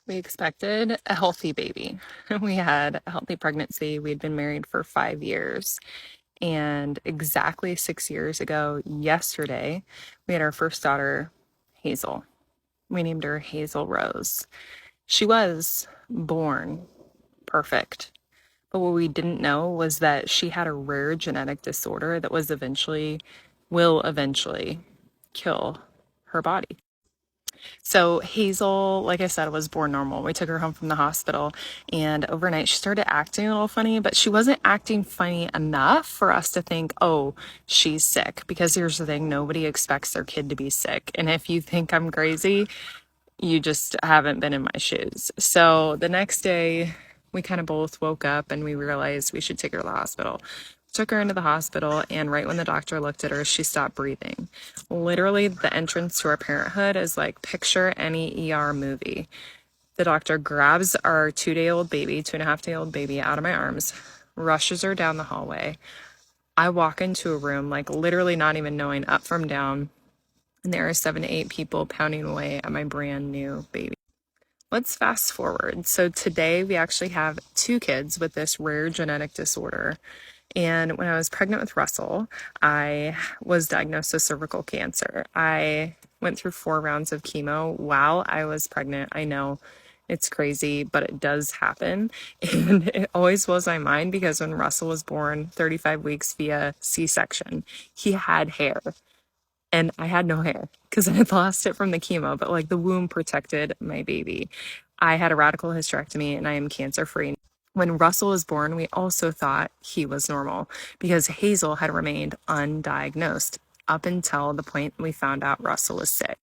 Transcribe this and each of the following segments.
We expected a healthy baby. We had a healthy pregnancy. We had been married for 5 years. And exactly 6 years ago, yesterday, we had our first daughter, Hazel. We named her Hazel Rose. She was born perfect. But what we didn't know was that she had a rare genetic disorder that will eventually kill her body. So Hazel, like I said, was born normal. We took her home from the hospital, and overnight she started acting a little funny, but she wasn't acting funny enough for us to think, oh, she's sick. Because here's the thing, nobody expects their kid to be sick. And if you think I'm crazy, you just haven't been in my shoes. So the next day, we kind of both woke up and we realized we should take her to the hospital. Took her into the hospital, and right when the doctor looked at her, she stopped breathing. Literally, the entrance to our parenthood is like picture any ER movie. The doctor grabs our 2.5 day old baby out of my arms, rushes her down the hallway. I walk into a room, like literally not even knowing up from down, and there are 7 to 8 people pounding away at my brand new baby. Let's fast forward. So today we actually have 2 kids with this rare genetic disorder. And when I was pregnant with Russell, I was diagnosed with cervical cancer. I went through 4 rounds of chemo while I was pregnant. I know it's crazy, but it does happen. And it always blows my mind because when Russell was born, 35 weeks via C-section, he had hair. And I had no hair because I had lost it from the chemo, but like the womb protected my baby. I had a radical hysterectomy and I am cancer free. When Russell was born, we also thought he was normal because Hazel had remained undiagnosed up until the point we found out Russell was sick.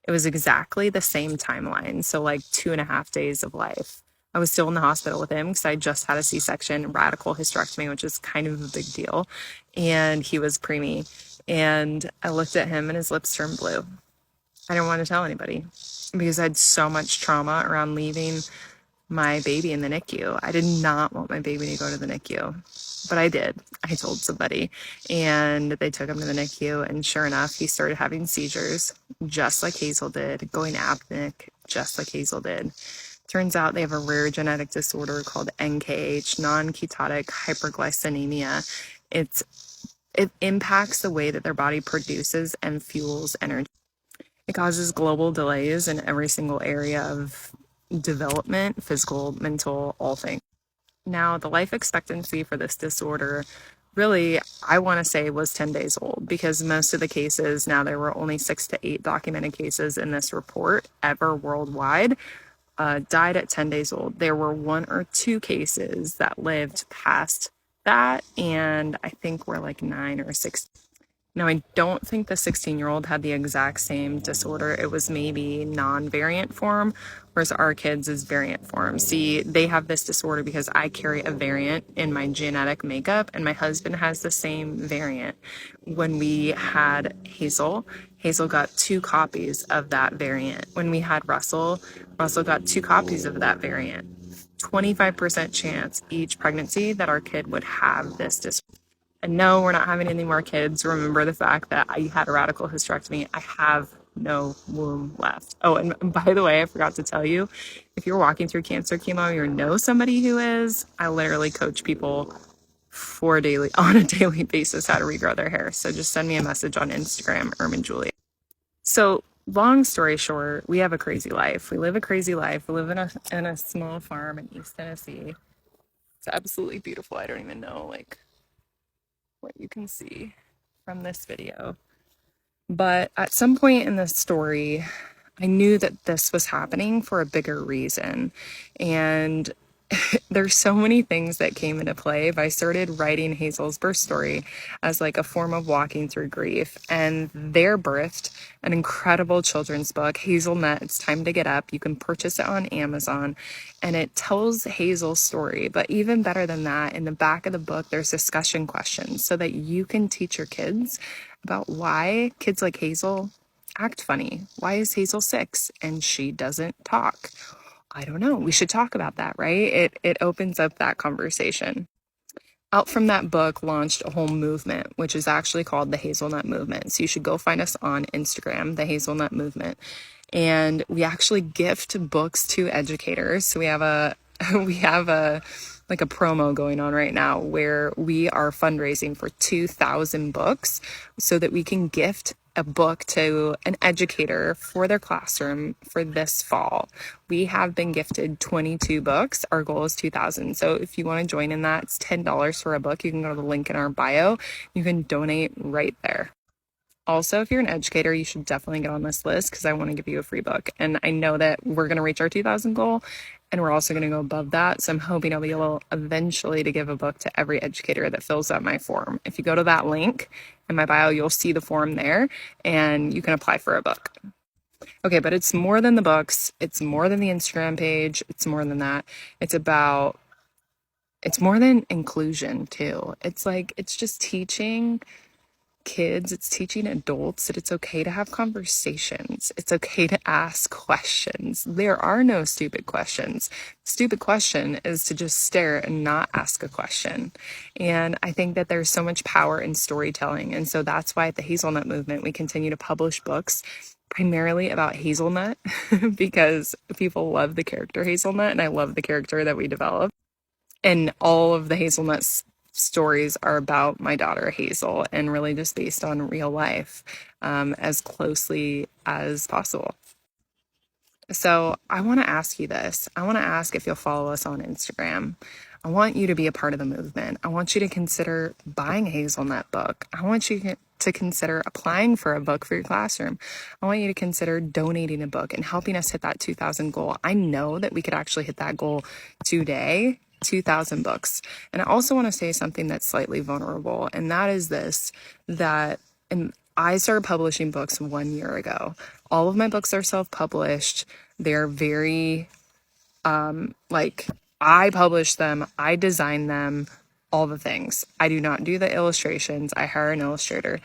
It was exactly the same timeline. So, like 2.5 days of life. I was still in the hospital with him because I just had a C section, radical hysterectomy, which is kind of a big deal. And he was preemie. And I looked at him and his lips turned blue. I didn't want to tell anybody because I had so much trauma around leaving my baby in the NICU. I did not want my baby to go to the NICU, but I did. I told somebody, and they took him to the NICU, and sure enough, he started having seizures, just like Hazel did, going apneic, just like Hazel did. Turns out they have a rare genetic disorder called NKH, non-ketotic hyperglycemia. It impacts the way that their body produces and fuels energy. It causes global delays in every single area of development, physical, mental, all things. Now, the life expectancy for this disorder really, I want to say, was 10 days old because most of the cases, now there were only 6 to 8 documented cases in this report ever worldwide, died at 10 days old. There were 1 or 2 cases that lived past that, and I think we're like 9 or 6. Now, I don't think the 16-year-old had the exact same disorder. It was maybe non-variant form, whereas our kids is variant form. See, they have this disorder because I carry a variant in my genetic makeup, and my husband has the same variant. When we had Hazel, Hazel got 2 copies of that variant. When we had Russell, Russell got 2 copies of that variant. 25% chance each pregnancy that our kid would have this disorder. And no, we're not having any more kids. Remember the fact that I had a radical hysterectomy. I have no womb left. Oh, and by the way, I forgot to tell you, if you're walking through cancer chemo, you know somebody who is, I literally coach people on a daily basis how to regrow their hair. So just send me a message on Instagram, Julia. So long story short, we have a crazy life. We live a crazy life. We live in a small farm in East Tennessee. It's absolutely beautiful. I don't even know what you can see from this video. But at some point in the story, I knew that this was happening for a bigger reason. And there's so many things that came into play. But I started writing Hazel's birth story as like a form of walking through grief. And they're birthed an incredible children's book, Hazelnut, It's Time to Get Up. You can purchase it on Amazon. And it tells Hazel's story. But even better than that, in the back of the book, there's discussion questions so that you can teach your kids about why kids like Hazel act funny. Why is Hazel 6 and she doesn't talk? I don't know. We should talk about that, right? It opens up that conversation. Out from that book launched a whole movement, which is actually called the Hazelnut Movement. So you should go find us on Instagram, the Hazelnut Movement. and we actually gift books to educators. So we have a we have a like a promo going on right now where we are fundraising for 2,000 books so that we can gift a book to an educator for their classroom for this fall. We have been gifted 22 books. Our goal is 2,000. So if you want to join in that, it's $10 for a book. You can go to the link in our bio. You can donate right there. Also, if you're an educator, you should definitely get on this list because I want to give you a free book. And I know that we're going to reach our 2,000 goal and we're also going to go above that. So I'm hoping I'll be able eventually to give a book to every educator that fills out my form. If you go to that link in my bio, you'll see the form there and you can apply for a book. Okay, but it's more than the books. It's more than the Instagram page. It's more than that. It's more than inclusion too. It's just teaching kids, it's teaching adults that it's okay to have conversations. It's okay to ask questions. There are no stupid questions. Stupid question is to just stare and not ask a question. And I think that there's so much power in storytelling. And so that's why at the Hazelnut Movement, we continue to publish books primarily about hazelnut because people love the character hazelnut and I love the character that we develop. And all of the hazelnut stories are about my daughter Hazel and really just based on real life as closely as possible. So I want to ask you this. I want to ask if you'll follow us on Instagram. I want you to be a part of the movement. I want you to consider buying a hazelnut book. I want you to consider applying for a book for your classroom. I want you to consider donating a book and helping us hit that 2,000 goal. I know that we could actually hit that goal today. 2,000 books. And I also want to say something that's slightly vulnerable, and that is this, that and I started publishing books 1 year ago. All of my books are self-published. They're very like I publish them, I design them, all the things. I do not do the illustrations. I hire an illustrator.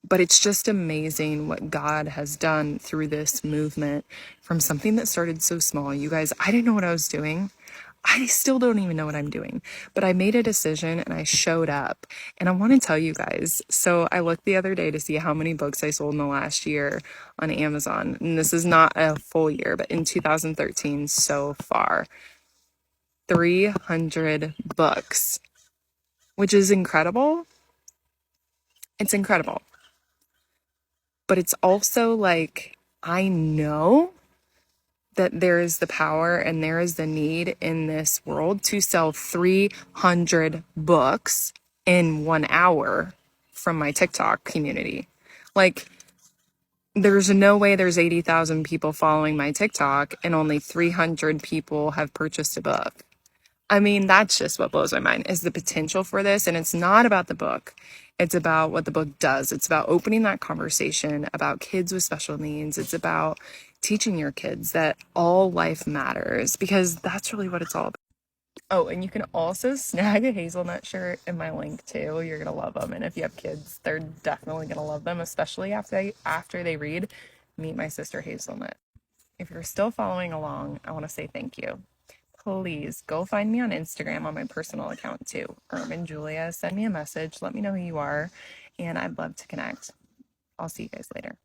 But it's just amazing what God has done through this movement from something that started so small. You guys, I didn't know what I was doing. I still don't even know what I'm doing, but I made a decision and I showed up. And I want to tell you guys. So I looked the other day to see how many books I sold in the last year on Amazon. And this is not a full year, but in 2013 so far, 300 books, which is incredible. It's incredible. But it's also like, I know that there is the power and there is the need in this world to sell 300 books in 1 hour from my TikTok community. Like, there's no way there's 80,000 people following my TikTok and only 300 people have purchased a book. I mean, that's just what blows my mind is the potential for this. And it's not about the book. It's about what the book does. It's about opening that conversation about kids with special needs. It's about teaching your kids that all life matters because that's really what it's all about. Oh, and you can also snag a hazelnut shirt in my link too. You're going to love them. And if you have kids, they're definitely going to love them, especially after they read Meet My Sister Hazelnut. If you're still following along, I want to say thank you. Please go find me on Instagram on my personal account too. Julia. Send me a message. Let me know who you are. And I'd love to connect. I'll see you guys later.